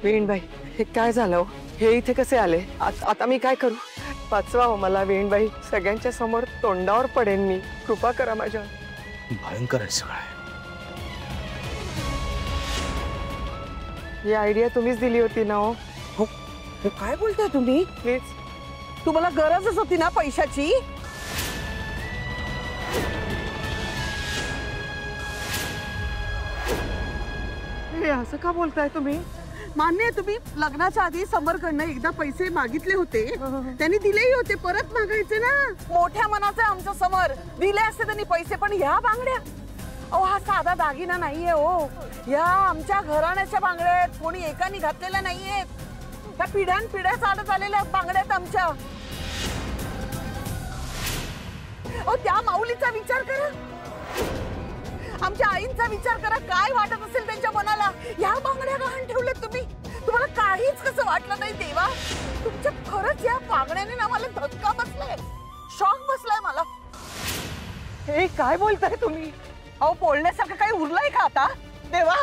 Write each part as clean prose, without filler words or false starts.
वेणबाई, हे काय झालं हो? हे इथे कसे आले? आता मी काय करू? वाचवा हो मला वेणबाई, सगळ्यांच्या समोर तोंडावर पडेन मी, कृपा करा माझ्या. भयंकर आहे सगळं. ही आयडिया तुम्हीच दिली होती ना हो? हे काय बोलताय तुम्ही? प्लीज. तुम्हाला गरजच होती ना पैशाची? हे असं का बोलताय तुम्ही? मान्य आहे, तुम्ही लग्नाच्या आधी समरकडनं एकदा पैसे मागितले होते, त्यांनी दिलेही होते, परत मागायचे ना. मोठ्या मनाचं आहे आमचं समर, दिले असते त्यांनी पैसे, पण ह्या बांगड्या, अहो हा साधा दागिना नाहीये हो, या आमच्या घराण्याच्या बांगड्या आहेत, कोणी एकाने घातलेल्या नाहीयेत, त्या पिढ्यान पिढ्या चालत आलेल्या बांगड्या आहेत आमच्या. अहो त्या माऊलीचा विचार करा, आमच्या आईंचा विचार करा, काय वाटत असेल त्यांच्या मनाला. या बांगड्या गहाण ठेवल्यात तुम्ही, तुम्हाला काहीच कसं वाटलं नाही देवा? तुमच्या खरंच या बांगड्याने ना मला धक्का बसलाय, शॉक बसलाय मला. हे काय बोलताय तुम्ही? अहो बोलण्यासारखं काही उरलंय का आता देवा?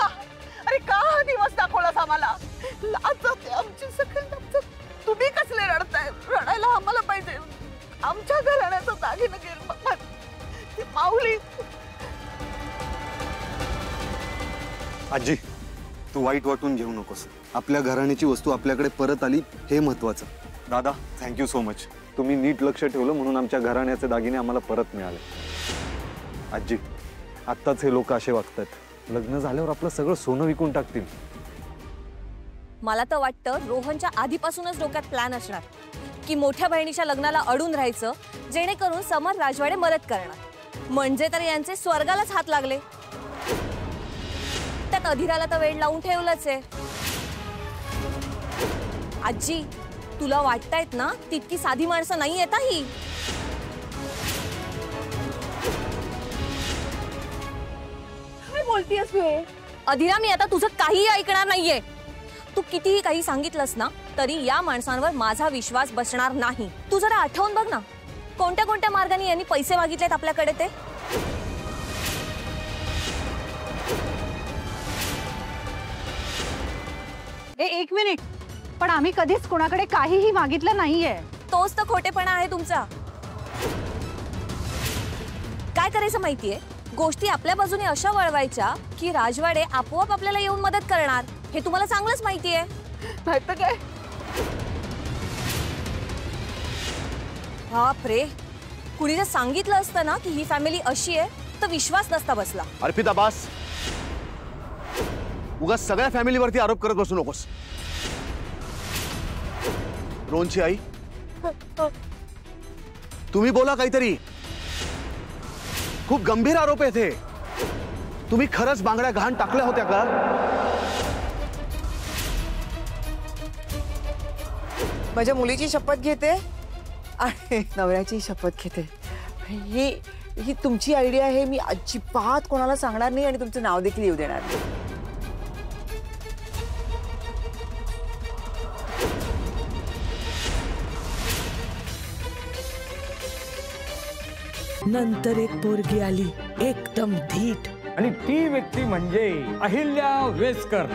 अरे का हा दिवस दाखवलास आम्हाला? लाज जाते आमची सगळी. तुम्ही कसले रडताय? रडायला आम्हाला पाहिजे, आमच्या घराण्याचं दागिनं गेलं, ती माऊली. आजी, तू वाईट वाटून घेऊ नकोस. आपल्या घराण्याची वस्तू आपल्याकडे परत आली हे महत्वाचं. दादा, थँक्यू सो मच. तुम्ही नीट लक्ष ठेवलं म्हणून आमच्या घराण्याचे दागिने आम्हाला परत मिळाले. आजी, आत्ताच हे लोक असे वागतात, लग्न झाल्यावर आपलं सगळं सोनं विकून टाकतील. मला तर वाटतं रोहनच्या आधीपासूनच डोक्यात प्लॅन असणार की मोठ्या बहिणीच्या लग्नाला अडून राहायचं, जेणेकरून समर राजवाडे मदत करणार, म्हणजे तर यांचे स्वर्गालाच हात लागले. त्यात अधिराला तर वेळ लावून ठेवलंच आहे. आजी, तुला वाटतायत ना तितकी साधी माणसं नाही येत ही. काय बोलतीयस तू? अधिरा, मी आता तुझं काहीही ऐकणार नाहीये. तू कितीही काही सांगितलंस ना तरी या माणसांवर माझा विश्वास बसणार नाही. तू जरा आठवून बघ ना, कोणत्या कोणत्या मार्गाने यांनी पैसे मागितलेत आपल्याकडे ते. एक मिनिट, पण आम्ही कधीच कोणाकडे काहीही मागितलं नाहीये. तोच तर खोटेपणा आहे तुमचा. काय करायचं माहितीये, गोष्टी आपल्या बाजूने अशा वळवायच्या की राजवाडे आपोआप आपल्याला येऊन मदत करणार. हे तुम्हाला चांगलंच माहितीये. नाही तर काय? बापरे, कुणी जर सांगितलं असतं ना की ही फॅमिली अशी आहे तर विश्वास नसता बसला. अर्पिता, बास. उगाच सगळ्या फॅमिलीवरती आरोप करत बसू नकोस. रोहनची आई, तुम्ही बोला काहीतरी. खूप गंभीर आरोप आहेत हे. तुम्ही खरंच बांगड्या गहाण टाकल्या होत्या का? माझ्या मुलीची शपथ घेते आणि नवऱ्याची शपथ घेते. ही तुमची आयडिया आहे, मी अजिबात कोणाला सांगणार नाही आणि तुमचं नाव देखील येऊ देणार नाही. नंतर एक पोरगी आली, एकदम धीट, आणि ती व्यक्ती म्हणजे अहिल्या वेसकर.